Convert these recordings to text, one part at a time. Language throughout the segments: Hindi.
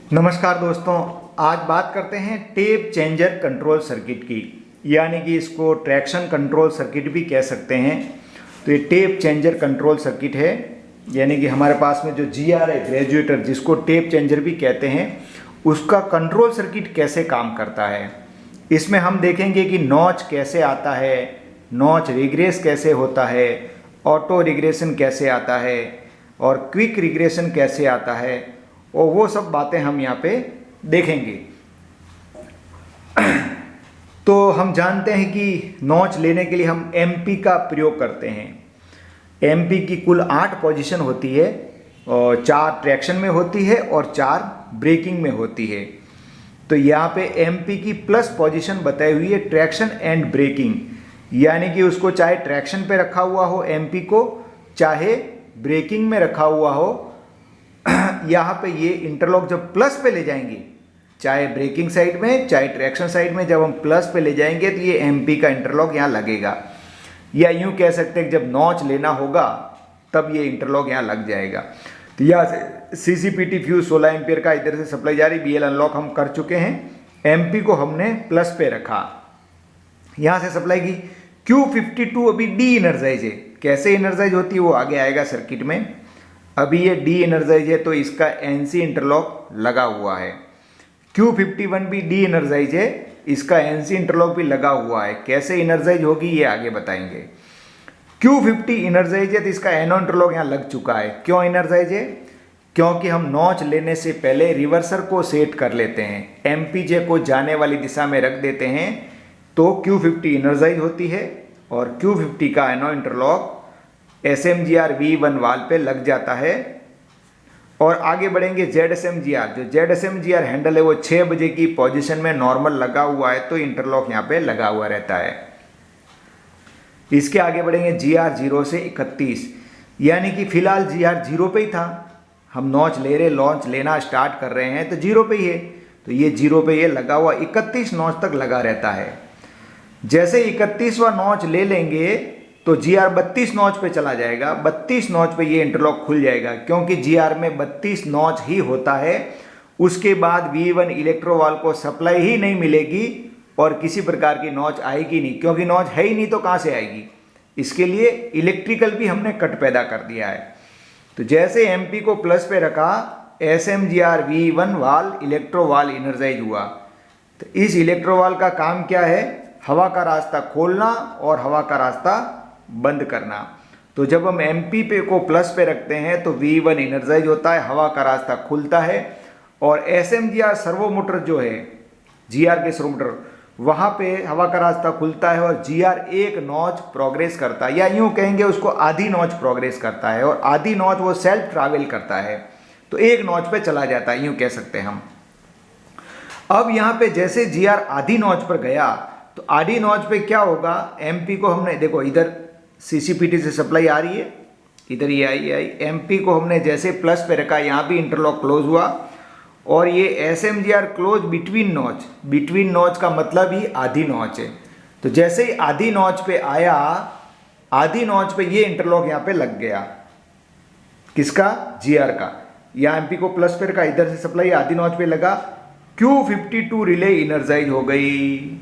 नमस्कार दोस्तों, आज बात करते हैं टेप चेंजर कंट्रोल सर्किट की, यानी कि इसको ट्रैक्शन कंट्रोल सर्किट भी कह सकते हैं। तो ये टेप चेंजर कंट्रोल सर्किट है, यानी कि हमारे पास में जो जीआर है ग्रेजुएटर, जिसको टेप चेंजर भी कहते हैं, उसका कंट्रोल सर्किट कैसे काम करता है। इसमें हम देखेंगे कि नॉच कैसे आता है, नॉच रिग्रेस कैसे होता है, ऑटो रिग्रेशन कैसे आता है और क्विक रिग्रेशन कैसे आता है, और वो सब बातें हम यहाँ पे देखेंगे। तो हम जानते हैं कि नॉच लेने के लिए हम एमपी का प्रयोग करते हैं। एमपी की कुल 8 पोजीशन होती है और 4 ट्रैक्शन में होती है और 4 ब्रेकिंग में होती है। तो यहाँ पे एमपी की प्लस पोजीशन बताई हुई है ट्रैक्शन एंड ब्रेकिंग, यानी कि उसको चाहे ट्रैक्शन पे रखा हुआ हो एमपी को, चाहे ब्रेकिंग में रखा हुआ हो। यहाँ पे ये इंटरलॉक जब प्लस पे ले जाएंगे, चाहे ब्रेकिंग साइड में चाहे ट्रैक्शन साइड में, जब हम प्लस पे ले जाएंगे तो ये एमपी का इंटरलॉक यहाँ लगेगा। या यूं कह सकते हैं कि जब नॉच लेना होगा तब ये इंटरलॉक यहाँ लग जाएगा। तो यहाँ से सीसीपीटी फ्यूज 16 एम्पियर का इधर से सप्लाई जारी, बीएल अनलॉक हम कर चुके हैं। एमपी को हमने प्लस पे रखा, यहाँ से सप्लाई की। Q52 अभी डी एनर्जाइज है। कैसे एनर्जाइज होती है वो आगे आएगा सर्किट में। अभी ये डी एनर्जाइज है तो इसका एनसी इंटरलॉक लगा हुआ है। Q51 भी डी एनर्जाइज है, इसका एनसी इंटरलॉक भी लगा हुआ है। कैसे एनर्जाइज होगी ये आगे बताएंगे। Q50 एनर्जाइज है तो इसका एनो इंटरलॉक यहाँ लग चुका है। क्यों एनर्जाइज है? क्योंकि हम नॉच लेने से पहले रिवर्सर को सेट कर लेते हैं, एमपीजे को जाने वाली दिशा में रख देते हैं, तो Q50 एनर्जाइज होती है और Q50 का एनो इंटरलॉक SMGR V1 वाल पे लग जाता है। और आगे बढ़ेंगे ZSMGR, जो ZSMGR हैंडल है वो 6 बजे की पोजीशन में नॉर्मल लगा हुआ है, तो इंटरलॉक यहाँ पे लगा हुआ रहता है। इसके आगे बढ़ेंगे GR 0 से 31, यानी कि फिलहाल GR 0 पे ही था। हम नॉच ले रहे, लॉन्च लेना स्टार्ट कर रहे हैं तो 0 पे ही है, तो ये 0 पे ये लगा हुआ 31 नॉच तक लगा रहता है। जैसे 31वां नॉच ले लेंगे तो GR 32 नॉच पे चला जाएगा। 32 नॉच पे ये इंटरलॉक खुल जाएगा, क्योंकि GR में 32 नॉच ही होता है। उसके बाद V1 इलेक्ट्रोवाल को सप्लाई ही नहीं मिलेगी और किसी प्रकार की नॉच आएगी नहीं, क्योंकि नॉच है ही नहीं तो कहाँ से आएगी। इसके लिए इलेक्ट्रिकल भी हमने कट पैदा कर दिया है। तो जैसे एमपी को प्लस पे रखा, SMGR V1 वाल इलेक्ट्रोवाल एनर्जाइज हुआ। तो इस इलेक्ट्रोवाल का काम क्या है? हवा का रास्ता खोलना और हवा का रास्ता बंद करना। तो जब हम एमपी पे को प्लस पे रखते हैं तो V1 एनर्जाइज होता है, हवा का रास्ता खुलता है, और SMGR सर्वो मोटर जो है, GR के सर्वो मोटर, वहाँ पे हवा का रास्ता खुलता है और GR एक नॉच प्रोग्रेस करता है, या यूँ कहेंगे उसको आधी नॉच प्रोग्रेस करता है, और आधी नॉच वो सेल्फ ट्रैवल करता है, तो एक नॉच पे चला जाता है, यूँ कह सकते हैं हम। अब यहाँ पे जैसे GR आधी नॉच पर गया तो आधी नॉच पे क्या होगा? एमपी को हमने, देखो इधर सीसीपीटी से सप्लाई आ रही है, इधर ये आई एमपी को हमने जैसे प्लस पे रखा, यहाँ भी इंटरलॉक क्लोज हुआ, और ये SMGR close between notch. Between notch का मतलब ही आधी नॉच है। तो जैसे ही आधी नॉच पे आया, आधी नॉच पे ये इंटरलॉक यहाँ पे लग गया। किसका? GR का। यहाँ एमपी को प्लस पे रखा, इधर से सप्लाई आधी नॉच पे लगा, Q52 रिले इनर्जाइज हो गई।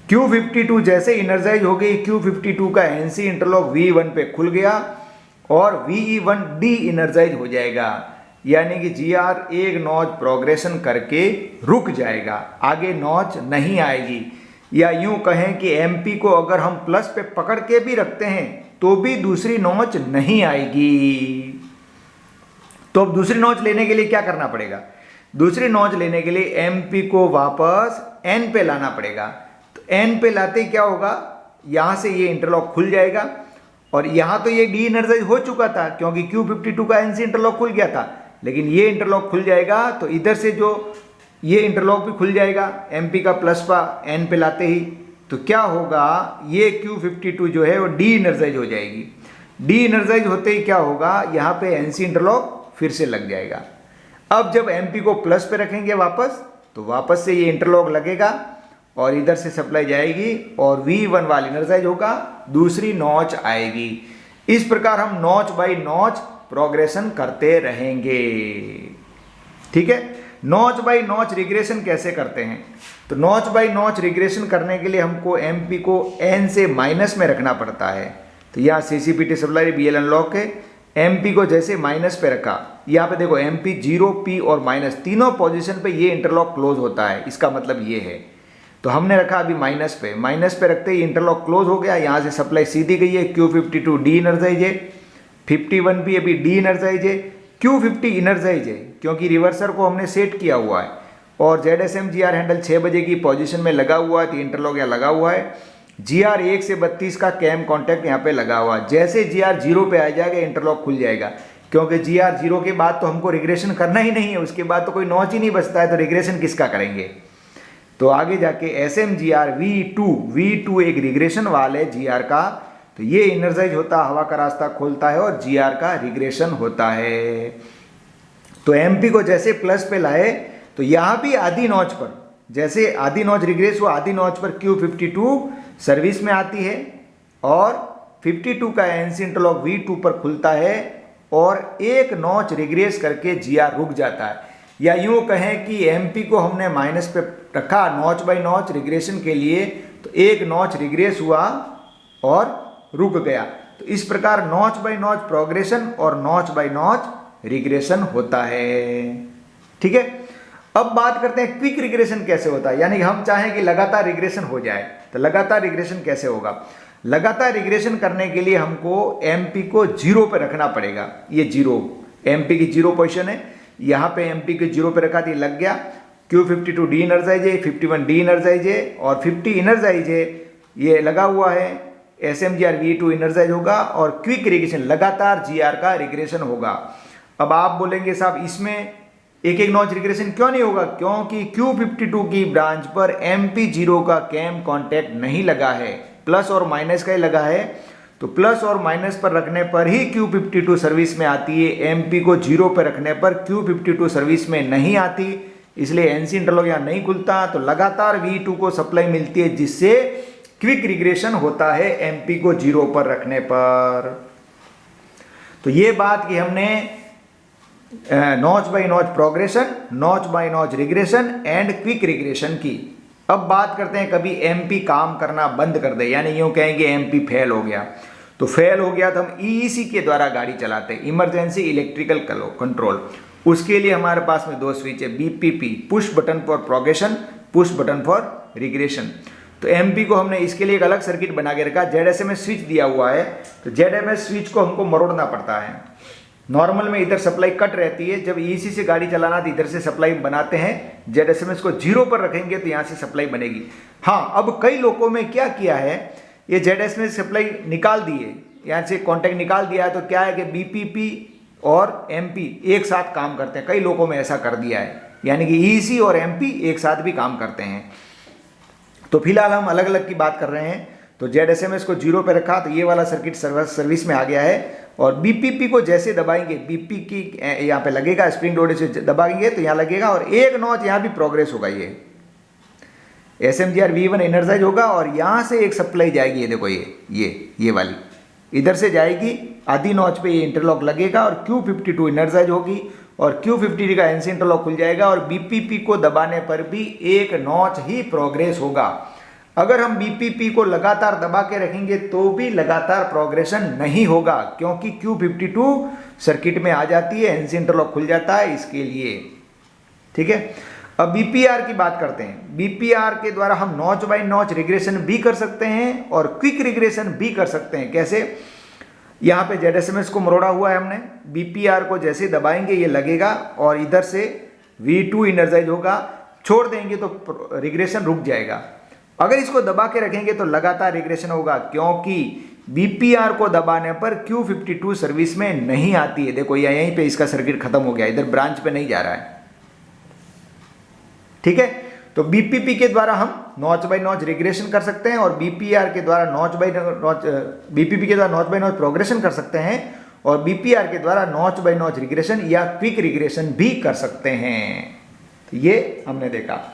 Q52 जैसे इनर्जाइज हो गई, Q52 का एनसी इंटरलॉक V1 पे खुल गया और VE1 डी इनर्जाइज हो जाएगा, यानी कि GR एक नॉच प्रोग्रेशन करके रुक जाएगा, आगे नॉच नहीं आएगी। या यूं कहें कि एमपी को अगर हम प्लस पे पकड़ के भी रखते हैं तो भी दूसरी नॉच नहीं आएगी। तो अब दूसरी नॉच लेने के लिए क्या करना पड़ेगा? दूसरी नॉच लेने के लिए एमपी को वापस N पे लाना पड़ेगा। तो N पे लाते ही क्या होगा? यहाँ से ये इंटरलॉक खुल जाएगा, और यहाँ तो ये डी एनर्जाइज हो चुका था क्योंकि Q52 का एनसी इंटरलॉक खुल गया था, लेकिन ये इंटरलॉक खुल जाएगा तो इधर से जो ये इंटरलॉक भी खुल जाएगा एमपी का प्लस पा N पे लाते ही। तो क्या होगा? ये Q52 जो है वो डी एनर्जाइज हो जाएगी। डी एनर्जाइज होते ही क्या होगा? यहाँ पे एनसी इंटरलॉक फिर से लग जाएगा। अब जब एमपी को प्लस पे रखेंगे वापस, तो वापस से ये इंटरलॉक लगेगा और इधर से सप्लाई जाएगी और V1 वाली एनर्जाइज होगा, दूसरी नॉच आएगी। इस प्रकार हम नॉच बाय नॉच प्रोग्रेशन करते रहेंगे। ठीक है। नॉच बाय नॉच रिग्रेशन कैसे करते हैं? तो नॉच बाय नॉच रिग्रेशन करने के लिए हमको एमपी को एन से माइनस में रखना पड़ता है। तो यहाँ सीसीपीटी सप्लाई बीएल अनलॉक है, एमपी को जैसे माइनस पे रखा, यहाँ पे देखो एमपी 0 पी और माइनस तीनों पोजीशन पे ये इंटरलॉक क्लोज होता है, इसका मतलब ये है। तो हमने रखा अभी माइनस पे रखते ही इंटरलॉक क्लोज हो गया। यहाँ से सप्लाई सीधी गई है, Q52 डी इनर्जाइज है, 51 भी अभी डी इनर्जाइज है, Q50 इनर्जाइज है क्योंकि रिवर्सर को हमने सेट किया हुआ है। और ZSM-GR हैंडल 6 बजे की पोजीशन में लगा हुआ है, तो इंटरलॉक यहाँ लगा हुआ है। GR 1 से 32 का कैम कॉन्टैक्ट यहाँ पे लगा हुआ है। जैसे GR 0 पे आ जाएगा इंटरलॉक खुल जाएगा, क्योंकि GR 0 के बाद तो हमको रिग्रेशन करना ही नहीं है, उसके बाद तो कोई नॉच ही नहीं बचता है, तो रिग्रेशन किसका करेंगे। तो आगे जाके SMGR V2 एक रिग्रेशन वाल है GR का, तो ये इनर्जाइज होता है, हवा का रास्ता खोलता है और GR का रिग्रेशन होता है। तो MP को जैसे प्लस पे लाए तो यहाँ भी आधी नॉच पर, जैसे आधी नॉच रिग्रेस हुआ, आधी नॉच पर Q52 सर्विस में आती है और 52 का एनसी इंटरलॉक V2 पर खुलता है और एक नॉच रिग्रेस करके GR रुक जाता है। या यूँ कहें कि MP को हमने माइनस पे रखा नॉच बाय नॉच रिग्रेशन के लिए, तो एक नॉच रिग्रेस हुआ और रुक गया। तो इस प्रकार नॉच बाय नॉच प्रोग्रेशन और नॉच बाय नॉच रिग्रेशन होता है। ठीक है, अब बात करते हैं क्विक रिग्रेशन कैसे होता है, यानी कि हम चाहें कि लगातार रिग्रेशन हो जाए, तो लगातार रिग्रेशन कैसे होगा। लगातार रिग्रेशन करने के लिए हमको एमपी को 0 पे रखना पड़ेगा। ये 0 एमपी की 0 पोजीशन है, यहाँ पे एमपी को 0 पे रखा तो ये लग गया। Q52 डी इनर्जाइज है, 51 डी इनर्जाइज है और 50 इनर्जाइज है, ये लगा हुआ है। SMGR V2 इनर्जाइज होगा और क्विक रिग्रेशन लगातार GR का रिग्रेशन होगा। अब आप बोलेंगे साहब इसमें एक एक नॉच रिग्रेशन क्यों नहीं होगा, क्योंकि Q52 की ब्रांच पर MP0 का कैम कॉन्टैक्ट नहीं लगा है, प्लस और माइनस का ही लगा है। तो प्लस और माइनस पर रखने पर ही Q52 सर्विस में आती है, MP को 0 पर रखने पर Q52 सर्विस में नहीं आती, इसलिए एनसी इंटरलॉक यहाँ नहीं खुलता। तो लगातार V2 को सप्लाई मिलती है, जिससे क्विक रिग्रेशन होता है MP को 0 पर रखने पर। तो ये बात कि हमने notch by notch progression, notch by notch regression and quick regression की। अब बात करते हैं कभी एमपी काम करना बंद कर दे, यानी यूँ कहेंगे एमपी फेल हो गया। तो फेल हो गया तो हम ईईसी के द्वारा गाड़ी चलाते हैं, इमरजेंसी इलेक्ट्रिकल कंट्रोल। उसके लिए हमारे पास में 2 स्विच है, BPP push button for progression, push button for regression. तो एमपी को हमने इसके लिए एक अलग सर्किट बना के रखा, ZSMS स्विच दिया हुआ है, तो ZSMS स्विच को हमको मरोड़ना पड़ता है। नॉर्मल में इधर सप्लाई कट रहती है, जब ईसी से गाड़ी चलाना तो इधर से सप्लाई बनाते हैं, ZSMS को 0 पर रखेंगे तो यहाँ से सप्लाई बनेगी। हाँ, अब कई लोगों में क्या किया है, ये ZSMS सप्लाई निकाल दी है, यहाँ से कॉन्टैक्ट निकाल दिया है, तो क्या है कि बीपीपी और एमपी एक साथ काम करते हैं। कई लोगों में ऐसा कर दिया है, यानी कि ईसी और एमपी एक साथ भी काम करते हैं। तो फिलहाल हम अलग अलग की बात कर रहे हैं। तो ZSMS को 0 पे रखा तो ये वाला सर्किट सर्विस में आ गया है, और बीपीपी को जैसे दबाएंगे, बीपी की यहाँ पे लगेगा, स्प्रिंग लोड से दबाएंगे तो यहाँ लगेगा और एक नॉच यहाँ भी प्रोग्रेस होगा। ये SMGR V1 एनर्जाइज होगा और यहाँ से एक सप्लाई जाएगी, ये देखो ये वाली इधर से जाएगी, आधी नॉच पे ये इंटरलॉक लगेगा और Q52 एनर्जाइज होगी और Q50 का एनसी इंटरलॉक खुल जाएगा और बीपीपी को दबाने पर भी एक नॉच ही प्रोग्रेस होगा। अगर हम बीपीपी को लगातार दबा के रखेंगे तो भी लगातार प्रोग्रेशन नहीं होगा, क्योंकि Q52 सर्किट में आ जाती है, एनसी इंटरलॉक खुल जाता है इसके लिए। ठीक है, अब बीपीआर की बात करते हैं। बीपीआर के द्वारा हम नॉच बाय नॉच रिग्रेशन भी कर सकते हैं और क्विक रिग्रेशन भी कर सकते हैं। कैसे, यहाँ पे ZSMS को मरोड़ा हुआ है हमने, बीपीआर को जैसे दबाएंगे ये लगेगा और इधर से V2 इनर्जाइज होगा, छोड़ देंगे तो रिग्रेशन रुक जाएगा। अगर इसको दबा के रखेंगे तो लगातार रिग्रेशन होगा, क्योंकि बीपीआर को दबाने पर Q52 सर्विस में नहीं आती है। देखो यहीं पे इसका सर्किट खत्म हो गया, इधर ब्रांच पे नहीं जा रहा है। ठीक है, तो बीपीपी के द्वारा हम नॉच बाय नॉच रिग्रेशन कर सकते हैं और बीपीआर के द्वारा बीपीपी के द्वारा नॉच बाय नॉच प्रोग्रेशन कर सकते हैं और बीपीआर के द्वारा नॉच बाय नॉच रिग्रेशन या क्विक रिग्रेशन भी कर सकते हैं। तो ये हमने देखा।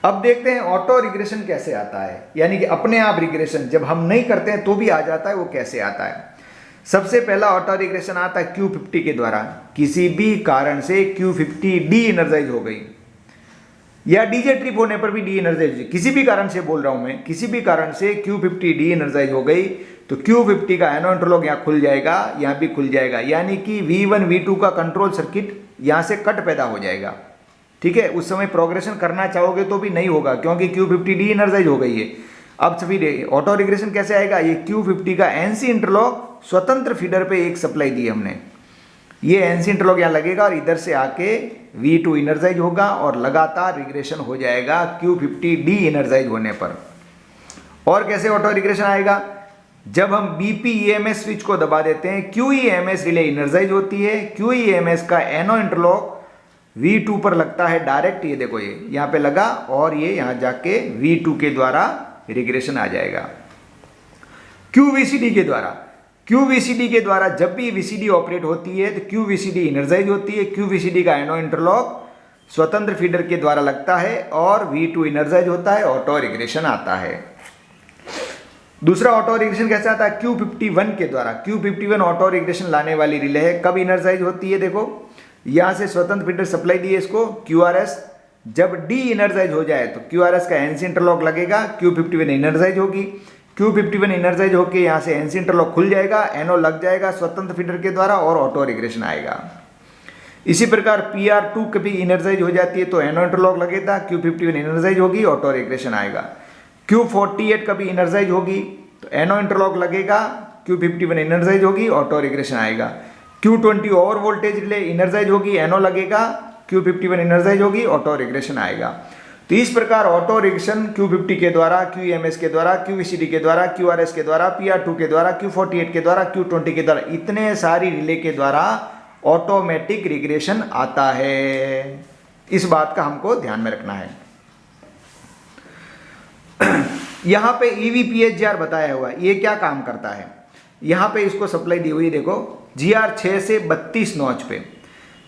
अब देखते हैं ऑटो रिग्रेशन कैसे आता है, यानी कि अपने आप रिग्रेशन जब हम नहीं करते हैं तो भी आ जाता है, वो कैसे आता है। सबसे पहला ऑटो रिग्रेशन आता है Q50 के द्वारा। किसी भी कारण से Q50 डी इनर्जाइज हो गई, या डीजे ट्रिप होने पर भी डी एनर्जाइज, किसी भी कारण से बोल रहा हूं मैं, किसी भी कारण से Q50 डी एनर्जाइज हो गई तो Q50 का एनो इंटरलॉक यहाँ खुल जाएगा, यहाँ भी खुल जाएगा, यानी कि V1 V2 का कंट्रोल सर्किट यहाँ से कट पैदा हो जाएगा। ठीक है, उस समय प्रोग्रेशन करना चाहोगे तो भी नहीं होगा क्योंकि Q50 डी एनर्जाइज हो गई है। अब फिर ऑटो रिग्रेशन कैसे आएगा, ये Q50 का NC इंटरलॉक स्वतंत्र फीडर पे एक सप्लाई दी हमने, ये NC इंटरलॉक यहाँ लगेगा और इधर से आके V2 इनर्जाइज होगा और लगातार रिग्रेशन हो जाएगा Q50 डी एनर्जाइज होने पर। और कैसे ऑटो रिग्रेशन आएगा, जब हम BPEMS स्विच को दबा देते हैं QEMS रिले इनर्जाइज होती है, QEMS का एनो इंटरलॉक V2 पर लगता है डायरेक्ट, ये देखो ये यहाँ पे लगा और ये यहाँ जाके V2 के द्वारा रिग्रेशन आ जाएगा। QVCD के द्वारा, QVCD के द्वारा जब भी VCD ऑपरेट होती है तो QVCD इनर्जाइज होती है, QVCD का एनो इंटरलॉक स्वतंत्र फीडर के द्वारा लगता है और V2 इनर्जाइज होता है, ऑटो रिग्रेशन आता है। दूसरा ऑटो रिग्रेशन कैसे आता है, Q51 के द्वारा, Q51 ऑटो रिग्रेशन लाने वाली रिले है, कब इनर्जाइज होती है, देखो यहां से स्वतंत्र फीडर सप्लाई दी है इसको QRS, जब डी इनर्जाइज हो जाए तो QRS का NC इंटरलॉक लगेगा, Q51 इनर्जाइज होगी, Q51 इनर्जाइज होकर यहाँ से NC इंटरलॉक खुल जाएगा, एनो लग जाएगा स्वतंत्र फीडर के द्वारा और ऑटो रिग्रेशन आएगा। इसी प्रकार PR2 कभी इनर्जाइज हो जाती है तो एनो इंटरलॉक लगेगा, Q51 इनर्जाइज होगी, ऑटो रिग्रेशन आएगा। Q48 कभी इनर्जाइज होगी तो एनो इंटरलॉक लगेगा, Q51 इनर्जाइज होगी, ऑटो रिग्रेशन आएगा। Q20 over voltage relay energise होगी, एनो लगेगा, Q51 इनर्जाइज होगी, ऑटो रिग्रेशन आएगा। तो इस प्रकार ऑटो रिग्रेशन Q50 के द्वारा, QEMS के द्वारा, QVCD के द्वारा, QRS के द्वारा, PR2 के द्वारा, Q48 के द्वारा, Q20 के द्वारा, इतने सारी रिले के द्वारा ऑटोमेटिक रिग्रेशन आता है। इस बात का हमको ध्यान में रखना है। यहां पे EVPHGR बताया हुआ है, ये क्या काम करता है, यहां पे इसको सप्लाई दी हुई देखो GR 6 से 32 नॉच पे,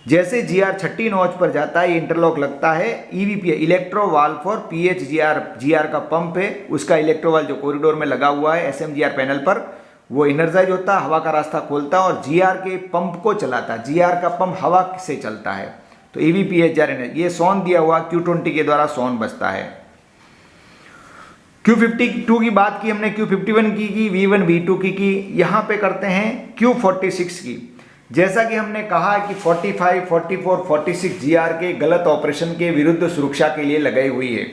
जैसे GR 36 नॉच पर जाता है इंटरलॉक लगता है EVP electro valve for PHGR का पंप है, उसका इलेक्ट्रो वाल्व जो कॉरिडोर में लगा हुआ है SMGR पैनल पर, वो इनर्जाइज होता है, हवा का रास्ता खोलता है और GR के पंप को चलाता है। GR का पंप हवा से चलता है, तो EVPHGR ये सोन दिया हुआ Q20 के द्वारा सोन बचता है। Q52 की बात की हमने, Q51 की, V1 V2 की, यहाँ पे करते हैं Q46 की। जैसा कि हमने कहा कि 45, 44, 46 GR के गलत ऑपरेशन के विरुद्ध सुरक्षा के लिए लगाई हुई है,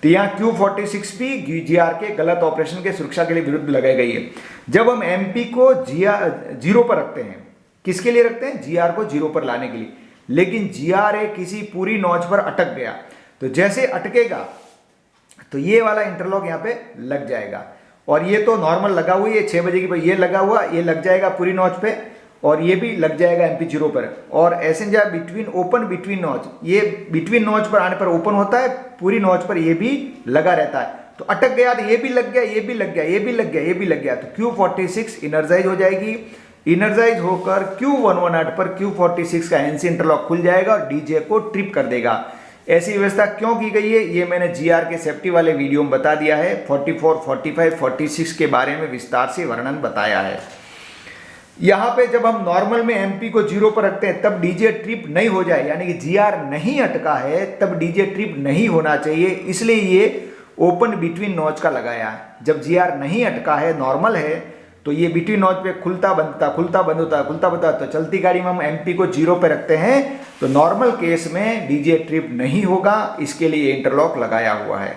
तो यहाँ Q46 भी GR के गलत ऑपरेशन के सुरक्षा के लिए विरुद्ध लगाई गई है। जब हम MP को जीरो पर रखते हैं, किसके लिए रखते हैं, GR को जीरो पर लाने के लिए, लेकिन GR किसी पूरी नॉच पर अटक गया, तो जैसे अटकेगा तो ये वाला इंटरलॉक यहाँ पे लग जाएगा, और ये तो नॉर्मल लगा हुआ है 6 बजे की पर ये लगा हुआ, ये लग जाएगा पूरी नॉच पे, और ये भी लग जाएगा MP0 पर। और ऐसे बिटवीन ओपन बिटवीन नॉच, ये बिटवीन नॉच पर आने पर ओपन होता है, पूरी नॉच पर ये भी लगा रहता है, तो अटक गया तो ये भी लग गया, ये भी लग गया, ये भी लग गया, ये भी लग गया, तो Q46 इनर्जाइज हो जाएगी। इनर्जाइज होकर Q118 पर Q46 का NC इंटरलॉक खुल जाएगा और DJ को ट्रिप कर देगा। ऐसी व्यवस्था क्यों की गई है, ये मैंने GR के सेफ्टी वाले वीडियो में बता दिया है, 44, 45, 46 के बारे में विस्तार से वर्णन बताया है। यहाँ पे जब हम नॉर्मल में MP को जीरो पर रखते हैं तब DJ ट्रिप नहीं हो जाए, यानी कि GR नहीं अटका है तब DJ ट्रिप नहीं होना चाहिए, इसलिए ये ओपन बिटवीन नॉच का लगाया है। जब GR नहीं अटका है, नॉर्मल है, तो ये बिटवीन नॉच पे खुलता बंद होता, खुलता बंद होता, खुलता बंद होता, तो चलती गाड़ी में हम MP को जीरो पे रखते हैं तो नॉर्मल केस में DJ ट्रिप नहीं होगा, इसके लिए इंटरलॉक लगाया हुआ है।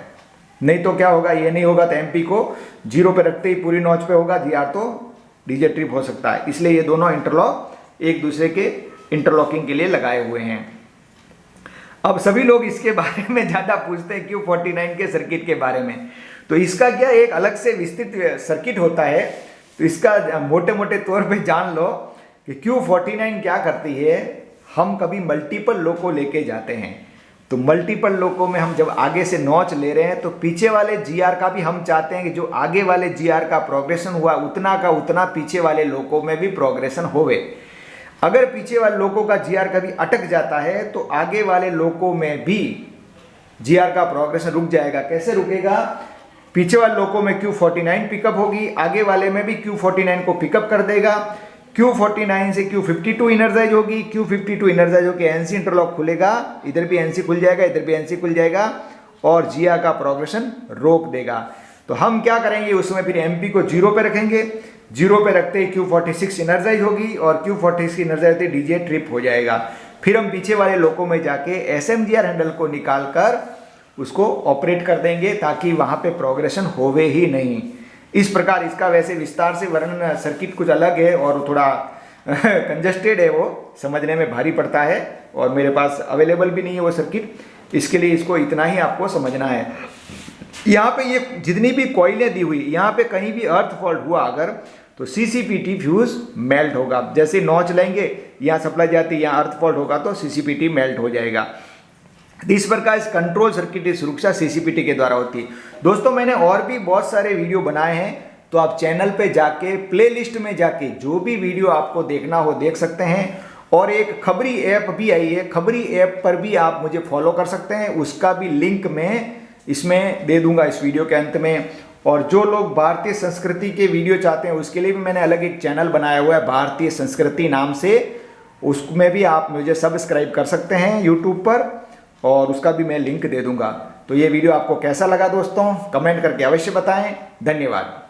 नहीं तो क्या होगा, ये नहीं होगा तो MP को जीरो पे रखते ही पूरी नॉच पे होगा GR, तो DJ ट्रिप हो सकता है। इसलिए ये दोनों इंटरलॉक एक दूसरे के इंटरलॉकिंग के लिए लगाए हुए हैं। अब सभी लोग इसके बारे में ज़्यादा पूछते हैं Q49 के सर्किट के बारे में, तो इसका क्या एक अलग से विस्तृत सर्किट होता है, तो इसका मोटे मोटे तौर पे जान लो कि Q49 क्या करती है। हम कभी मल्टीपल लो को लेके जाते हैं, तो मल्टीपल लोको में हम जब आगे से नॉच ले रहे हैं तो पीछे वाले GR का भी हम चाहते हैं कि जो आगे वाले GR का प्रोग्रेशन हुआ उतना का उतना पीछे वाले लोको में भी प्रोग्रेशन होवे। अगर पीछे वाले लोको का GR कभी अटक जाता है तो आगे वाले लोको में भी GR का प्रोग्रेशन रुक जाएगा। कैसे रुकेगा, पीछे वाले लोको में Q49 पिकअप होगी, आगे वाले में भी Q49 को पिकअप कर देगा, Q49 से Q52 इनर्जाइज होगी। Q52 इनर्जाइज होकर NC इंटरलॉक खुलेगा, इधर भी NC खुल जाएगा, इधर भी NC खुल जाएगा और GR का प्रोग्रेशन रोक देगा। तो हम क्या करेंगे उसमें, फिर MP को 0 पे रखेंगे। 0 पे रखते ही Q46 इनर्जाइज होगी और Q46 इनर्जाइज होते DJ ट्रिप हो जाएगा। फिर हम पीछे वाले लोको में जाके SMGR हैंडल को निकाल कर उसको ऑपरेट कर देंगे ताकि वहाँ पे प्रोग्रेशन होवे ही नहीं। इस प्रकार इसका वैसे विस्तार से वर्णन, सर्किट कुछ अलग है और थोड़ा कंजस्टेड है, वो समझने में भारी पड़ता है और मेरे पास अवेलेबल भी नहीं है वो सर्किट, इसके लिए इसको इतना ही आपको समझना है। यहाँ पे ये जितनी भी कॉइलें दी हुई, यहाँ पे कहीं भी अर्थ फॉल्ट हुआ अगर तो CCPT फ्यूज मेल्ट होगा। जैसे नॉच लेंगे, यहाँ सप्लाई जाती है, यहाँ अर्थ फॉल्ट होगा तो CCPT मेल्ट हो जाएगा। इस प्रकार इस कंट्रोल सर्किट की सुरक्षा CCPT के द्वारा होती है। दोस्तों मैंने और भी बहुत सारे वीडियो बनाए हैं, तो आप चैनल पे जाके प्लेलिस्ट में जाके जो भी वीडियो आपको देखना हो देख सकते हैं। और एक खबरी ऐप भी आई है, खबरी ऐप पर भी आप मुझे फॉलो कर सकते हैं, उसका भी लिंक मैं इसमें दे दूंगा इस वीडियो के अंत में। और जो लोग भारतीय संस्कृति के वीडियो चाहते हैं उसके लिए भी मैंने अलग एक चैनल बनाया हुआ है भारतीय संस्कृति नाम से, उसमें भी आप मुझे सब्सक्राइब कर सकते हैं यूट्यूब पर और उसका भी मैं लिंक दे दूंगा। तो ये वीडियो आपको कैसा लगा दोस्तों, कमेंट करके अवश्य बताएं। धन्यवाद।